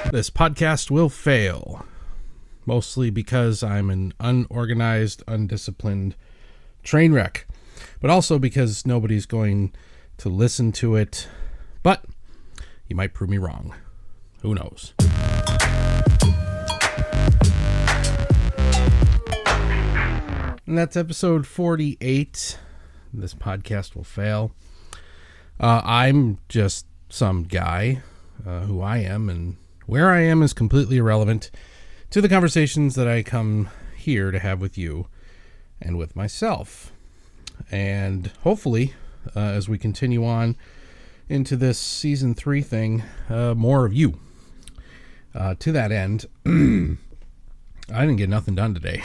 This podcast will fail, mostly because I'm an unorganized, undisciplined train wreck, but also because nobody's going to listen to it. But you might prove me wrong. Who knows? And that's episode 48. This podcast will fail. I'm just some guy. Who I am and where I am is completely irrelevant to the conversations that I come here to have with you and with myself. And hopefully, as we continue on into this season 3 thing, more of you. To that end, I didn't get nothing done today.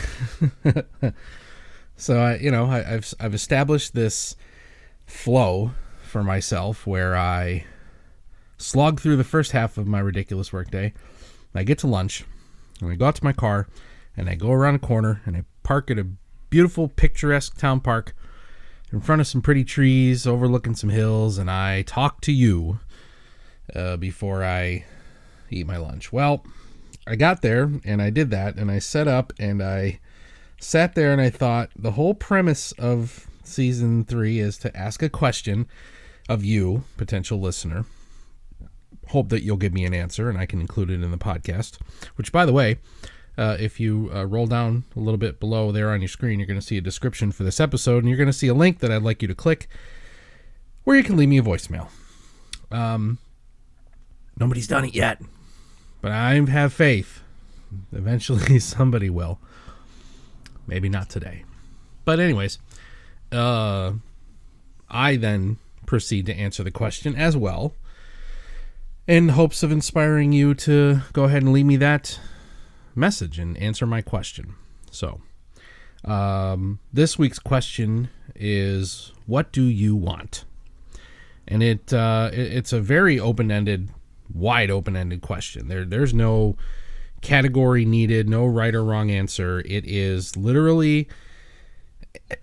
So I've established this flow for myself where I slog through the first half of my ridiculous workday. I get to lunch, and I go out to my car, and I go around a corner, and I park at a beautiful, picturesque town park in front of some pretty trees, overlooking some hills, and I talk to you before I eat my lunch. Well, I got there, and I did that, and I set up, and I sat there, and I thought, the whole premise of season 3 is to ask a question of you, potential listener. Hope that you'll give me an answer and I can include it in the podcast, which, by the way, if you roll down a little bit below there on your screen, you're going to see a description for this episode, and you're going to see a link that I'd like you to click where you can leave me a voicemail. Nobody's done it yet, but I have faith. Eventually somebody will. Maybe not today. But anyways, I then proceed to answer the question as well, in hopes of inspiring you to go ahead and leave me that message and answer my question. So, this week's question is, what do you want? And it's a very open-ended, wide open-ended question. There's no category needed, no right or wrong answer. It is literally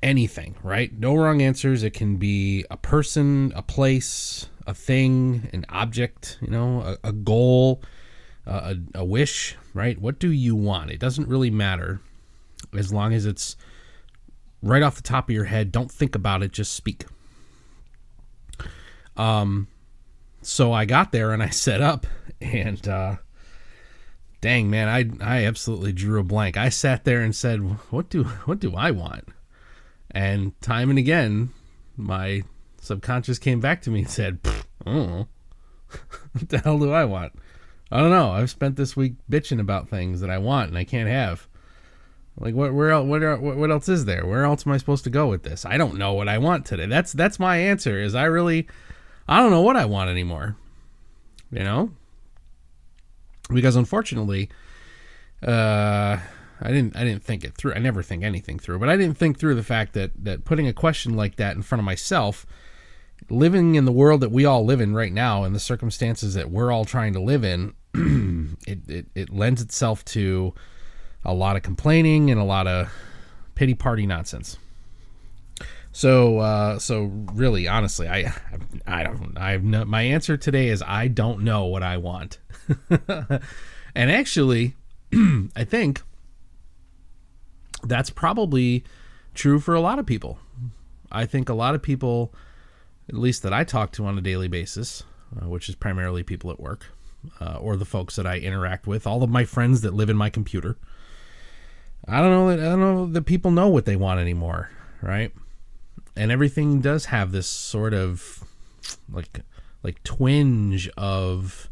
anything, right? No wrong answers. It can be a person, a place, a thing, an object, a goal, a wish, right? What do you want? It doesn't really matter as long as it's right off the top of your head. Don't think about it, just speak. So I got there and I set up, and dang, man, I absolutely drew a blank. I sat there and said, what do I want? And time and again, my subconscious came back to me and said, I don't know. What the hell do I want? I don't know. I've spent this week bitching about things that I want and I can't have. Like, what else is there? Where else am I supposed to go with this? I don't know what I want today. That's my answer. Is I don't know what I want anymore. Because unfortunately, I didn't think it through. I never think anything through, but I didn't think through the fact that putting a question like that in front of myself, living in the world that we all live in right now, and the circumstances that we're all trying to live in, it lends itself to a lot of complaining and a lot of pity party nonsense. So really, honestly, I don't. My answer today is I don't know what I want, and actually, I think that's probably true for a lot of people. I think a lot of people, at least that I talk to on a daily basis, which is primarily people at work, or the folks that I interact with, all of my friends that live in my computer. I don't know that people know what they want anymore, right? And everything does have this sort of like twinge of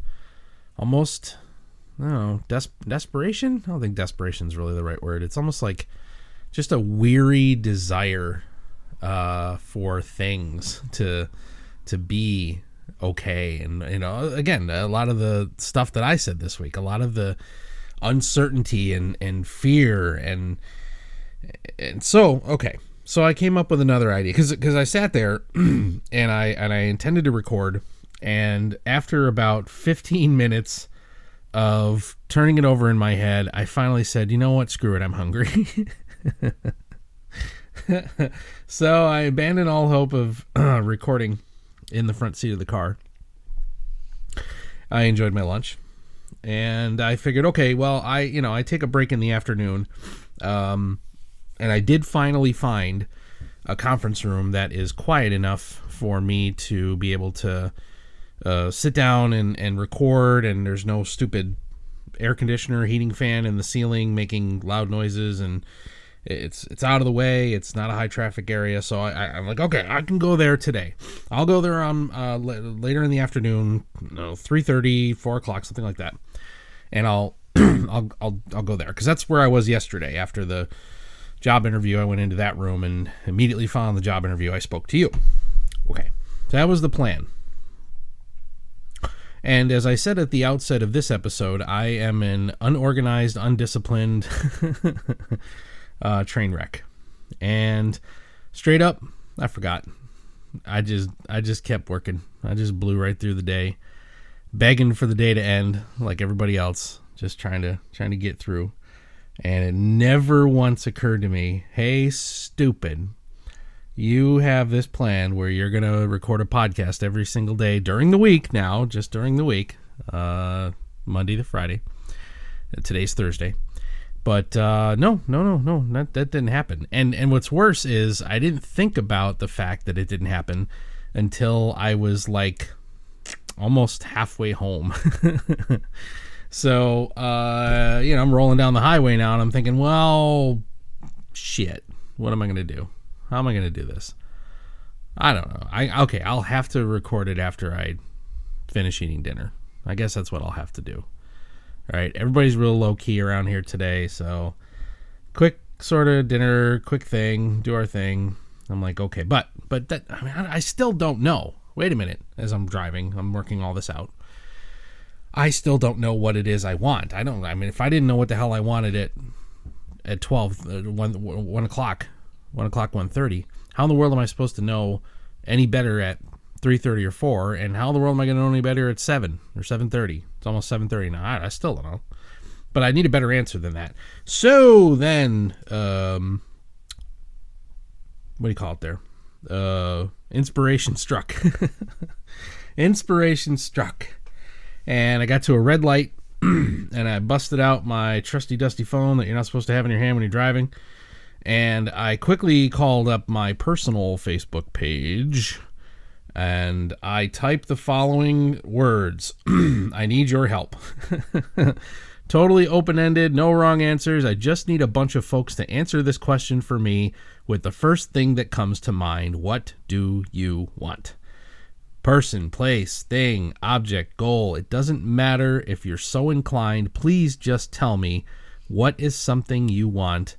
almost, I don't know, desperation? I don't think desperation is really the right word. It's almost like just a weary desire for things to be okay. And, again, a lot of the stuff that I said this week, a lot of the uncertainty and fear. And so, okay. So I came up with another idea because I sat there and I intended to record. And after about 15 minutes of turning it over in my head, I finally said, you know what? Screw it. I'm hungry. So I abandoned all hope of recording in the front seat of the car. I enjoyed my lunch And I figured, okay, well, I take a break in the afternoon. And I did finally find a conference room that is quiet enough for me to be able to sit down and record, and there's no stupid air conditioner, heating fan in the ceiling making loud noises, and it's out of the way. It's not a high traffic area, so I'm like, okay, I can go there today. I'll go there on later in the afternoon, 3:30, 4 o'clock, something like that, and I'll go there, because that's where I was yesterday. After the job interview, I went into that room, and immediately following the job interview, I spoke to you. Okay, so that was the plan. And as I said at the outset of this episode, I am an unorganized, undisciplined train wreck. And straight up, I forgot. I just kept working. I just blew right through the day, begging for the day to end like everybody else, just trying to get through. And it never once occurred to me, hey, stupid, you have this plan where you're going to record a podcast every single day during the week now, just during the week, Monday to Friday. Today's Thursday. But no, that didn't happen. And what's worse is I didn't think about the fact that it didn't happen until I was like almost halfway home. So, I'm rolling down the highway now, and I'm thinking, well, shit, what am I going to do? How am I going to do this? I don't know. I'll have to record it after I finish eating dinner. I guess that's what I'll have to do. All right, everybody's real low-key around here today, so quick sort of dinner, quick thing, do our thing. I'm like, okay, but that, I still don't know. Wait a minute, as I'm driving, I'm working all this out. I still don't know what it is I want. If I didn't know what the hell I wanted at 12, 1 o'clock, 1:30, how in the world am I supposed to know any better at 3:30 or 4? And how in the world am I going to know any better at 7 or 7:30? It's almost 7:30 now. I still don't know. But I need a better answer than that. So then, what do you call it there? Inspiration struck. Inspiration struck. And I got to a red light, and I busted out my trusty dusty phone that you're not supposed to have in your hand when you're driving. And I quickly called up my personal Facebook page, and I typed the following words. I need your help. Totally open-ended, no wrong answers. I just need a bunch of folks to answer this question for me with the first thing that comes to mind. What do you want? Person, place, thing, object, goal. It doesn't matter if you're so inclined. Please just tell me what is something you want.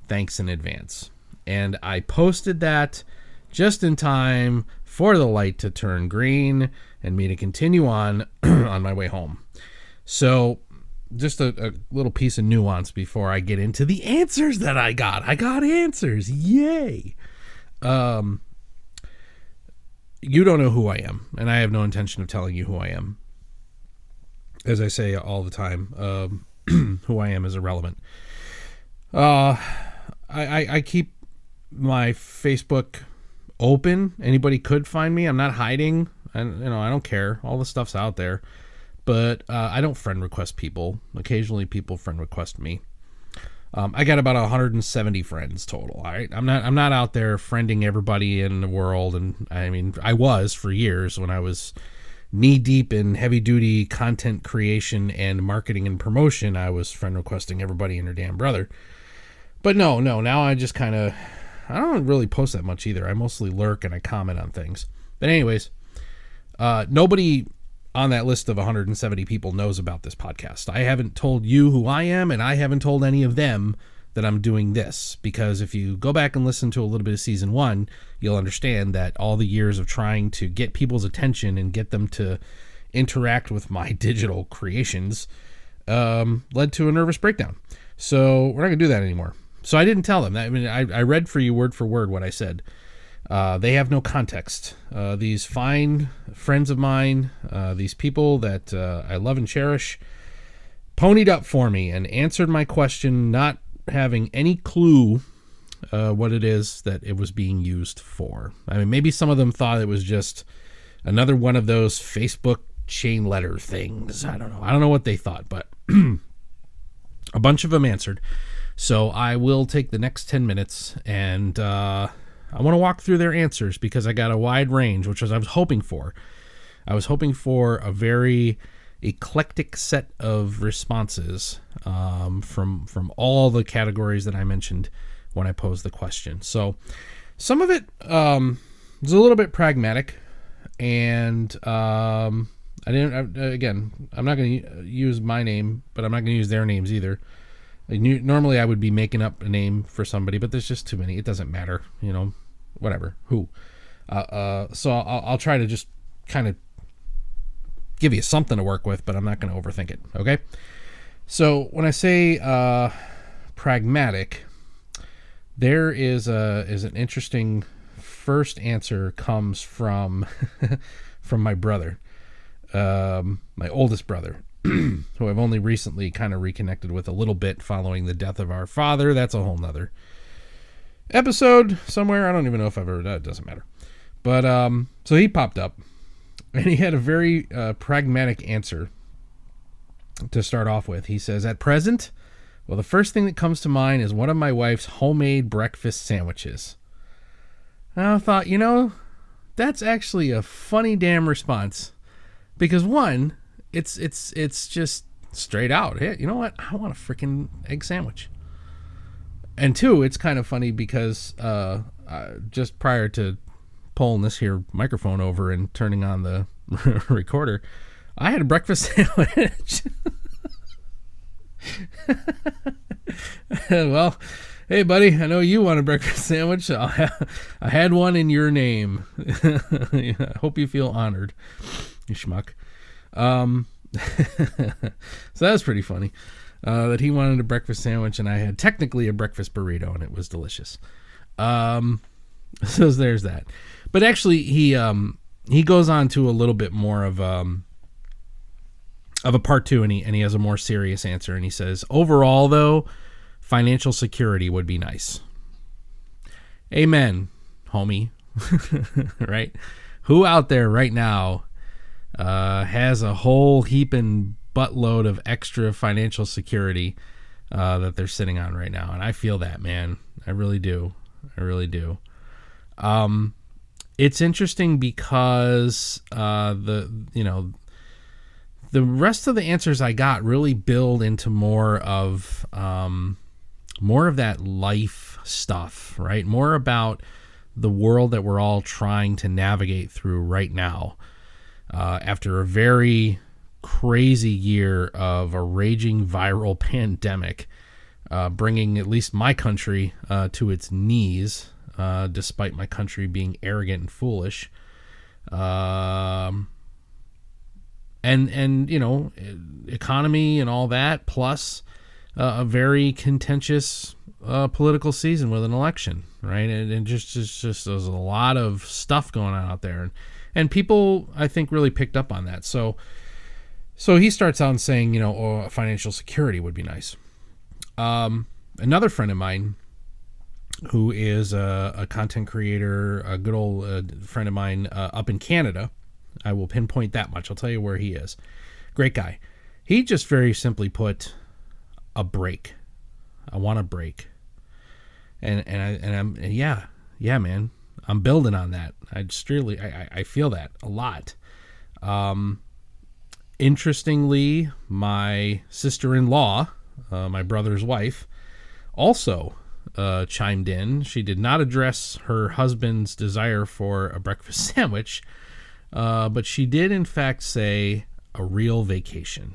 Thanks in advance. And I posted that just in time for the light to turn green and me to continue on my way home. So just a little piece of nuance before I get into the answers that I got. I got answers. Yay. You don't know who I am, and I have no intention of telling you who I am. As I say all the time, who I am is irrelevant. I keep my Facebook open. Anybody could find me. I'm not hiding. I don't care. All the stuff's out there. But I don't friend request people. Occasionally people friend request me. I got about 170 friends total. All right, I'm not out there friending everybody in the world, and I was for years when I was knee deep in heavy duty content creation and marketing and promotion. I was friend requesting everybody and their damn brother. But no. Now I just I don't really post that much either. I mostly lurk and I comment on things. But anyways, nobody on that list of 170 people knows about this podcast. I haven't told you who I am, and I haven't told any of them that I'm doing this, because if you go back and listen to a little bit of season 1, you'll understand that all the years of trying to get people's attention and get them to interact with my digital creations led to a nervous breakdown. So we're not going to do that anymore. So I didn't tell them. I read for you word for word what I said. They have no context. These fine friends of mine, these people that I love and cherish, ponied up for me and answered my question, not having any clue what it is that it was being used for. Maybe some of them thought it was just another one of those Facebook chain letter things. I don't know what they thought, but a bunch of them answered. So I will take the next 10 minutes and I want to walk through their answers because I got a wide range, which was I was hoping for. I was hoping for a very eclectic set of responses from all the categories that I mentioned when I posed the question. So some of it was a little bit pragmatic, and I'm not going to use my name, but I'm not going to use their names either. Normally I would be making up a name for somebody, but there's just too many. It doesn't matter, whatever, who. So I'll try to just kind of give you something to work with, but I'm not going to overthink it, okay? So when I say pragmatic, there is an interesting first answer comes from from my brother, my oldest brother, who I've only recently kind of reconnected with a little bit following the death of our father. That's a whole nother episode somewhere. I don't even know if I've ever, that doesn't matter. But so he popped up, and he had a very pragmatic answer to start off with. He says, at present, well, the first thing that comes to mind is one of my wife's homemade breakfast sandwiches. And I thought, that's actually a funny damn response. Because one, it's just straight out. Hey, you know what? I want a freaking egg sandwich. And two, it's kind of funny because just prior to pulling this here microphone over and turning on the recorder, I had a breakfast sandwich. Well, hey buddy, I know you want a breakfast sandwich. I had one in your name. I hope you feel honored, you schmuck. So that was pretty funny, that he wanted a breakfast sandwich and I had technically a breakfast burrito, and it was delicious. So there's that. But actually he goes on to a little bit more of a part two, and he has a more serious answer, and he says, overall though, financial security would be nice. Amen, homie. Right? Who out there right now has a whole heaping buttload of extra financial security that they're sitting on right now? And I feel that, man. I really do. It's interesting because the rest of the answers I got really build into more of that life stuff, right? More about the world that we're all trying to navigate through right now, after a very crazy year of a raging viral pandemic, bringing at least my country to its knees, despite my country being arrogant and foolish. And economy and all that, plus a very contentious political season with an election, right? And just there's a lot of stuff going on out there, and people, I think, really picked up on that. So he starts out saying, financial security would be nice. Another friend of mine, who is a content creator, a good old friend of mine up in Canada. I will pinpoint that much. I'll tell you where he is. Great guy. He just very simply put, a break. I want a break. And man, I'm building on that. I feel that a lot. Interestingly, my sister-in-law, my brother's wife, also chimed in. She did not address her husband's desire for a breakfast sandwich, but she did in fact say a real vacation.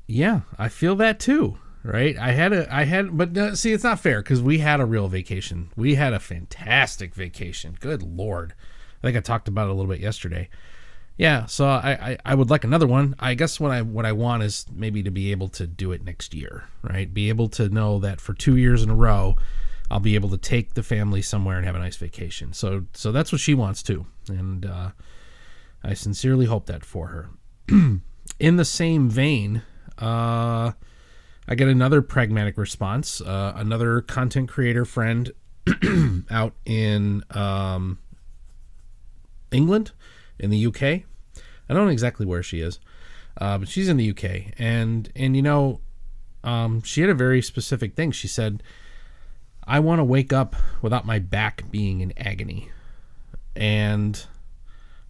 Yeah, I feel that too, right? But see, it's not fair because we had a real vacation. We had a fantastic vacation. Good Lord. I think I talked about it a little bit yesterday. Yeah, so I would like another one. I guess what I want is maybe to be able to do it next year, right? Be able to know that for 2 years in a row, I'll be able to take the family somewhere and have a nice vacation. So that's what she wants too, and I sincerely hope that for her. In the same vein, I get another pragmatic response. Another content creator friend out in England, in the UK, I don't know exactly where she is, but she's in the UK. And she had a very specific thing. She said, I want to wake up without my back being in agony. And,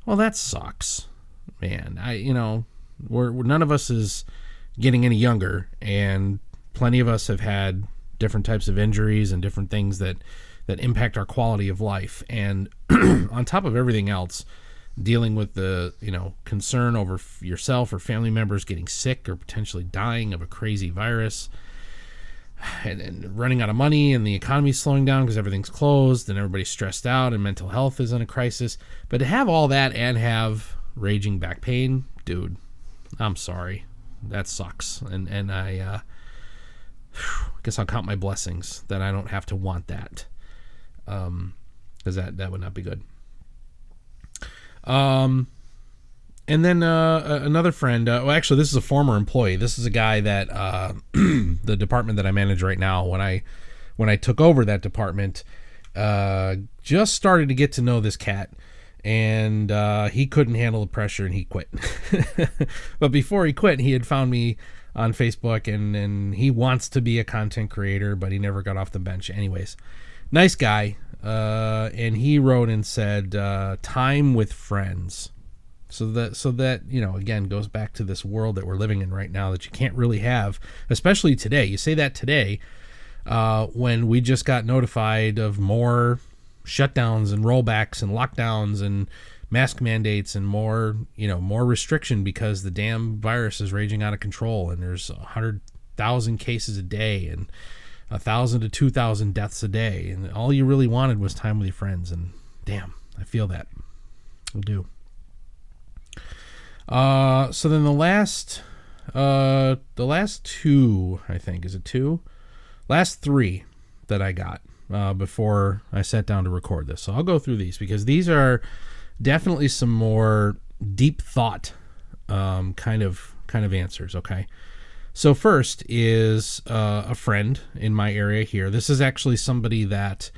well, that sucks, man. We're none of us is getting any younger, and plenty of us have had different types of injuries and different things that impact our quality of life. And on top of everything else, dealing with the, concern over yourself or family members getting sick or potentially dying of a crazy virus, and running out of money, and the economy's slowing down because everything's closed and everybody's stressed out and mental health is in a crisis. But to have all that and have raging back pain, dude, I'm sorry. That sucks. And I guess I'll count my blessings that I don't have to want that. Because that would not be good. And then another friend, actually this is a former employee. This is a guy that the department that I manage right now, when I took over that department, just started to get to know this cat, and he couldn't handle the pressure and he quit. But before he quit, he had found me on Facebook, and he wants to be a content creator, but he never got off the bench. Anyways, nice guy. And he wrote and said, time with friends. So that, again, goes back to this world that we're living in right now that you can't really have, especially today. You say that today, when we just got notified of more shutdowns and rollbacks and lockdowns and mask mandates and more restriction because the damn virus is raging out of control, and there's 100,000 cases a day and 1,000 to 2,000 deaths a day, and all you really wanted was time with your friends. And damn, I feel that. I do. So then the last two, I think, is it two? Last three that I got before I sat down to record this. So I'll go through these because these are definitely some more deep thought kind of answers. Okay. So first is a friend in my area here. This is actually somebody that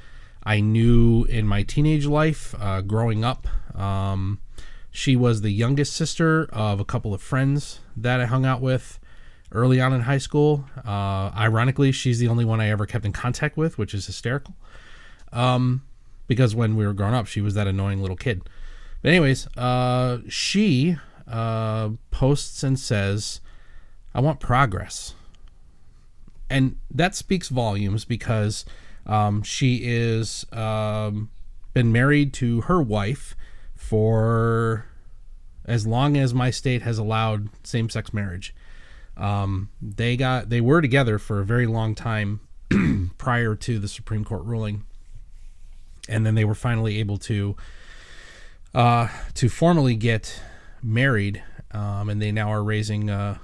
I knew in my teenage life growing up. She was the youngest sister of a couple of friends that I hung out with early on in high school. Ironically, she's the only one I ever kept in contact with, which is hysterical. Because when we were growing up, she was that annoying little kid. But anyways, she posts and says, I want progress. And that speaks volumes because she is been married to her wife for as long as my state has allowed same-sex marriage. They were together for a very long time prior to the Supreme Court ruling, and then they were finally able to formally get married, and they now are raising a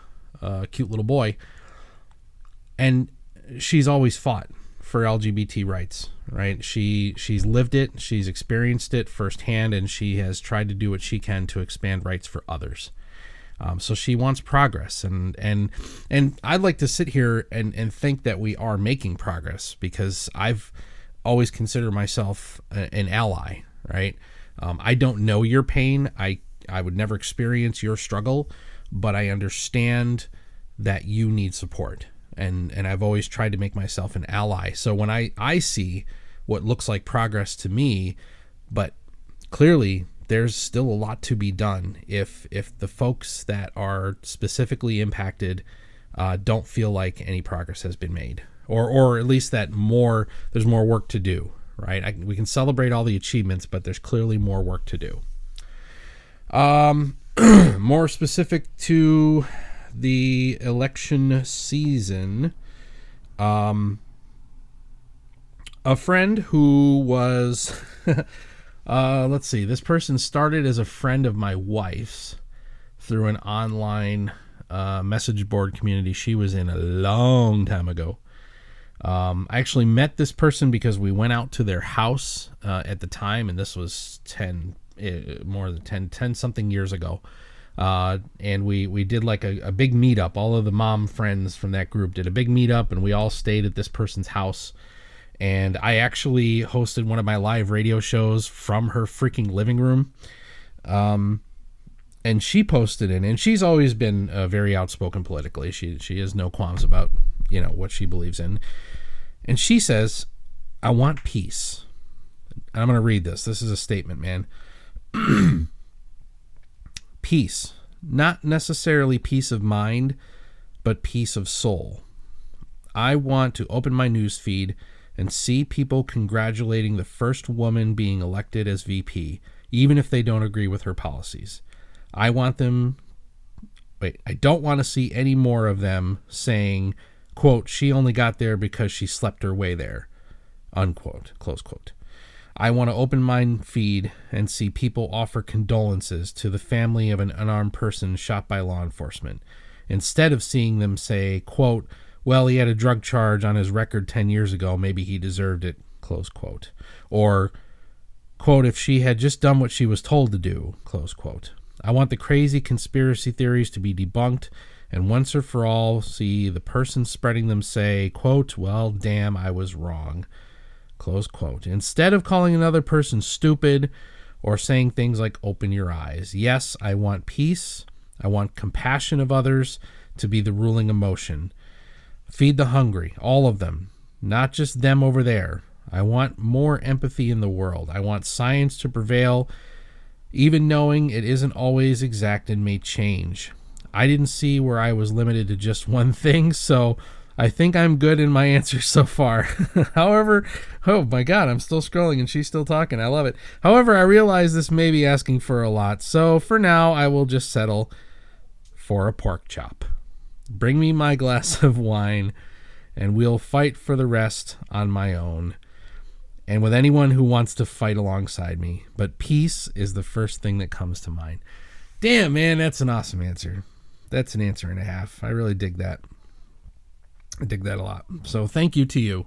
cute little boy. And she's always fought for LGBT rights, right? She's lived it, she's experienced it firsthand, and she has tried to do what she can to expand rights for others. So she wants progress, and I'd like to sit here and think that we are making progress, because I've always considered myself an ally, right? I don't know your pain. I would never experience your struggle, but I understand that you need support. And I've always tried to make myself an ally. So when I see what looks like progress to me, but clearly there's still a lot to be done if the folks that are specifically impacted don't feel like any progress has been made, or at least that there's more work to do, right? We can celebrate all the achievements, but there's clearly more work to do. More specific to the election season, a friend who was let's see, this person started as a friend of my wife's through an online message board community she was in a long time ago. I actually met this person because we went out to their house at the time, and this was 10 something years ago. And we did like a big meetup. All of the mom friends from that group did a big meetup, and we all stayed at this person's house. And I actually hosted one of my live radio shows from her freaking living room. And she posted in, and she's always been very outspoken politically. She has no qualms about, what she believes in. And she says, I want peace. And I'm going to read this. This is a statement, man. Peace. Not necessarily peace of mind, but peace of soul. I want to open my news feed and see people congratulating the first woman being elected as VP, even if they don't agree with her policies. I don't want to see any more of them saying, quote, she only got there because she slept her way there, unquote, close quote. I want to open my feed and see people offer condolences to the family of an unarmed person shot by law enforcement, instead of seeing them say, quote, well, he had a drug charge on his record 10 years ago, maybe he deserved it, close quote. Or, quote, if she had just done what she was told to do, close quote. I want the crazy conspiracy theories to be debunked, and once or for all, see the person spreading them say, quote, well, damn, I was wrong, close quote. Instead of calling another person stupid or saying things like, open your eyes. Yes, I want peace. I want compassion of others to be the ruling emotion. Feed the hungry, all of them, not just them over there. I want more empathy in the world. I want science to prevail, even knowing it isn't always exact and may change. I didn't see where I was limited to just one thing, so I think I'm good in my answer so far. However, oh my God, I'm still scrolling and she's still talking. I love it. However, I realize this may be asking for a lot, so for now I will just settle for a pork chop. Bring me my glass of wine and we'll fight for the rest on my own, and with anyone who wants to fight alongside me. But peace is the first thing that comes to mind. Damn, man, that's an awesome answer. That's an answer and a half. I really dig that. I dig that a lot. So thank you to you,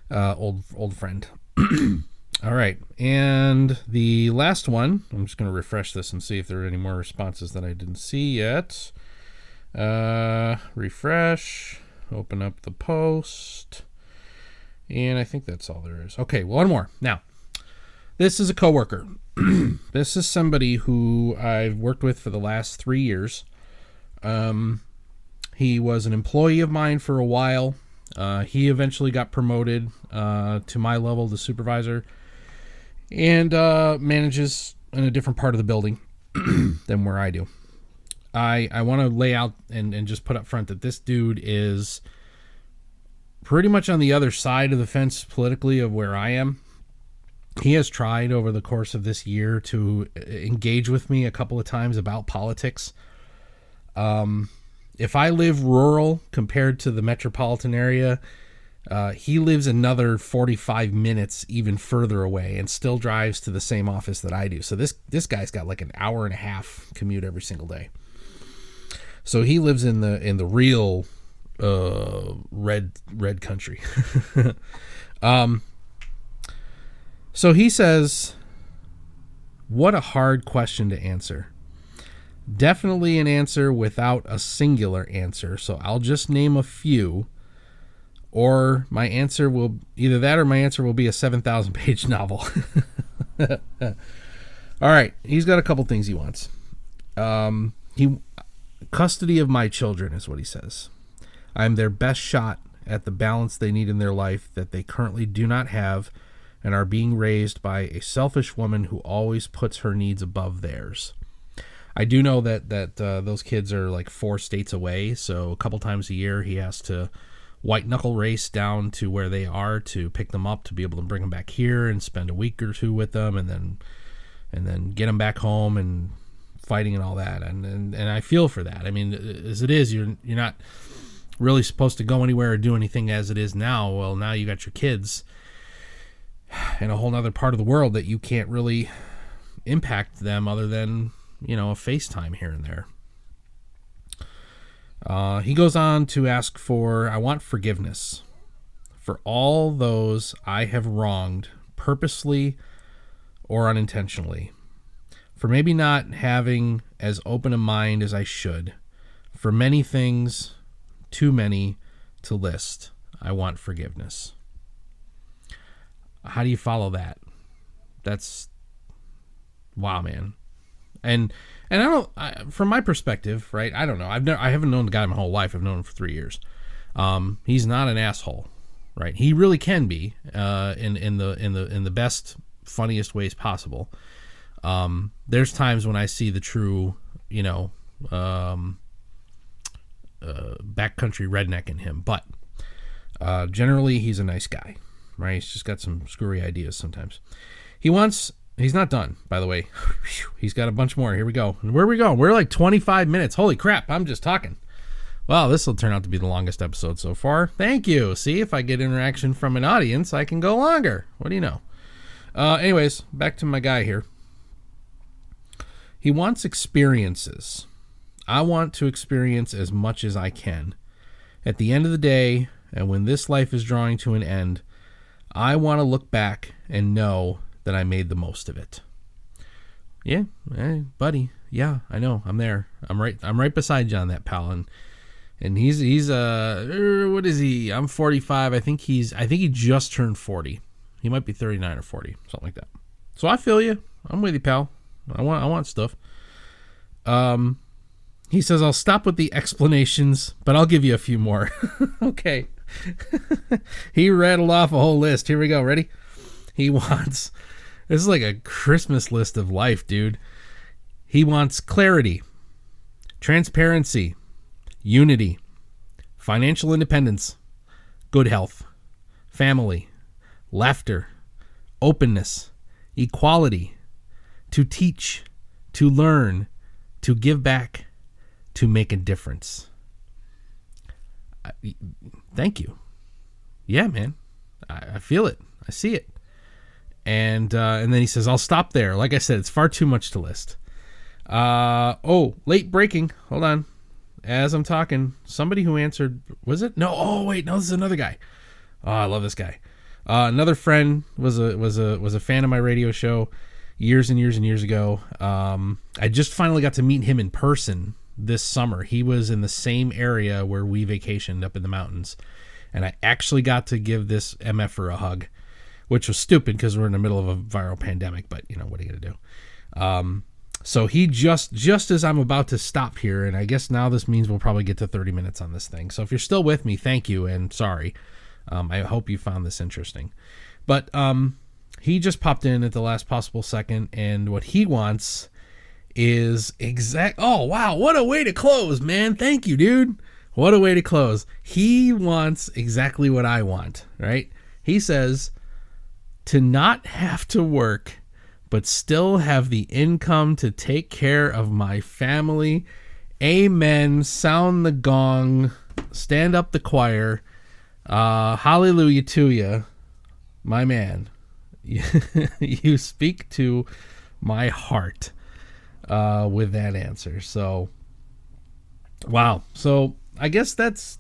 old friend. All right, and the last one, I'm just going to refresh this and see if there are any more responses that I didn't see yet. Refresh, open up the post, and I think that's all there is. Okay, one more. Now, this is a coworker. This is somebody who I've worked with for the last 3 years. He was an employee of mine for a while. He eventually got promoted to my level, the supervisor, and manages in a different part of the building than where I do. I want to lay out and just put up front that this dude is pretty much on the other side of the fence politically of where I am. He has tried over the course of this year to engage with me a couple of times about politics. If I live rural compared to the metropolitan area, he lives another 45 minutes even further away and still drives to the same office that I do. So this guy's got like an hour and a half commute every single day. So he lives in the real red country. So he says, what a hard question to answer. Definitely an answer without a singular answer. So I'll just name a few, or my answer will either that or my answer will be a 7,000 page novel. All right. He's got a couple things he wants. Custody of my children is what he says. I'm their best shot at the balance they need in their life that they currently do not have and are being raised by a selfish woman who always puts her needs above theirs. I do know that those kids are like 4 states away, so a couple times a year he has to white knuckle race down to where they are to pick them up to be able to bring them back here and spend a week or two with them, and then get them back home and fighting and all that. And I feel for that. I mean, as it is, you're not really supposed to go anywhere or do anything as it is now. Well, now you got your kids in a whole other part of the world that you can't really impact them other than, a FaceTime here and there. He goes on to ask I want forgiveness for all those I have wronged purposely or unintentionally, for maybe not having as open a mind as I should, for many things, too many to list. I want forgiveness. How do you follow that? That's, wow, man. And I don't, from my perspective, right? I don't know. I haven't known the guy my whole life. I've known him for 3 years. He's not an asshole, right? He really can be, in the best, funniest ways possible. There's times when I see the true, backcountry redneck in him, but generally he's a nice guy, right? He's just got some screwy ideas sometimes. He's not done, by the way. He's got a bunch more. Here we go. And where are we going? We're like 25 minutes. Holy crap, I'm just talking. Well, this will turn out to be the longest episode so far. Thank you. See, if I get interaction from an audience, I can go longer. What do you know? Anyways, back to my guy here. He wants experiences. I want to experience as much as I can. At the end of the day, and when this life is drawing to an end, I want to look back and know that I made the most of it. Yeah, hey, buddy. Yeah, I know. I'm there. I'm right beside you on that, pal. And he's what is he? I'm 45. I think he just turned 40. He might be 39 or 40, something like that. So I feel you. I'm with you, pal. I want stuff. He says, I'll stop with the explanations, but I'll give you a few more. Okay. He rattled off a whole list. Here we go. Ready? This is like a Christmas list of life, dude. He wants clarity, transparency, unity, financial independence, good health, family, laughter, openness, equality, to teach, to learn, to give back, to make a difference. Thank you. Yeah, man. I feel it. I see it. And then he says, I'll stop there. Like I said, it's far too much to list. Late breaking. Hold on. As I'm talking, somebody who answered, was it? No. Oh, wait. No, this is another guy. Oh, I love this guy. Another friend was a fan of my radio show years and years and years ago. I just finally got to meet him in person this summer. He was in the same area where we vacationed up in the mountains. And I actually got to give this MFer a hug, which was stupid because we're in the middle of a viral pandemic, but what are you going to do? So he just as I'm about to stop here, and I guess now this means we'll probably get to 30 minutes on this thing. So if you're still with me, thank you, and sorry. I hope you found this interesting. But he just popped in at the last possible second, and what he wants is oh, wow, what a way to close, man. Thank you, dude. What a way to close. He wants exactly what I want, right? He says, to not have to work, but still have the income to take care of my family. Amen. Sound the gong. Stand up the choir. Hallelujah to you, my man. You speak to my heart with that answer. So, wow. So I guess that's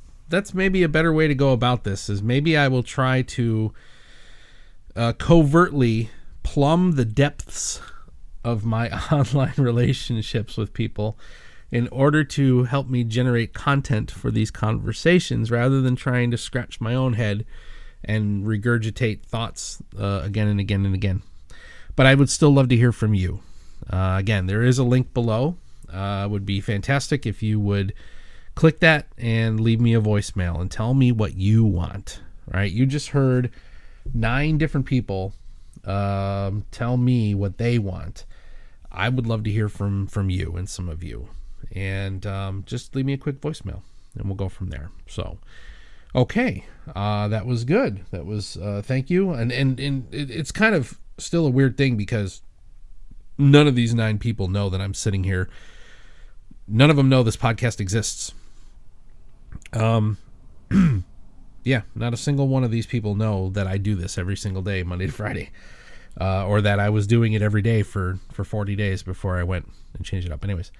maybe a better way to go about this, is maybe I will try to covertly plumb the depths of my online relationships with people in order to help me generate content for these conversations, rather than trying to scratch my own head and regurgitate thoughts again and again and again. But I would still love to hear from you. Again, there is a link below. Would be fantastic if you would click that and leave me a voicemail and tell me what you want. Right? You just heard 9 different people tell me what they want. I would love to hear from you and some of you. And just leave me a quick voicemail and we'll go from there. So, okay. That was good. That was, thank you. And it's kind of still a weird thing because none of these 9 people know that I'm sitting here. None of them know this podcast exists. Yeah, not a single one of these people know that I do this every single day, Monday to Friday, or that I was doing it every day for 40 days before I went and changed it up. Anyways,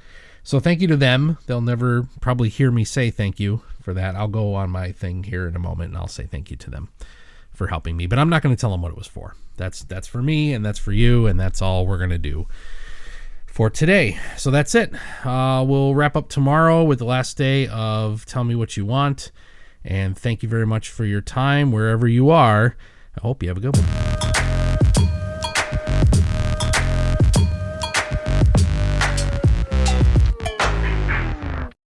so thank you to them. They'll never probably hear me say thank you for that. I'll go on my thing here in a moment and I'll say thank you to them for helping me, but I'm not going to tell them what it was for. That's for me and that's for you, and that's all we're going to do for today. So that's it. We'll wrap up tomorrow with the last day of Tell Me What You Want. And thank you very much for your time wherever you are. I hope you have a good one.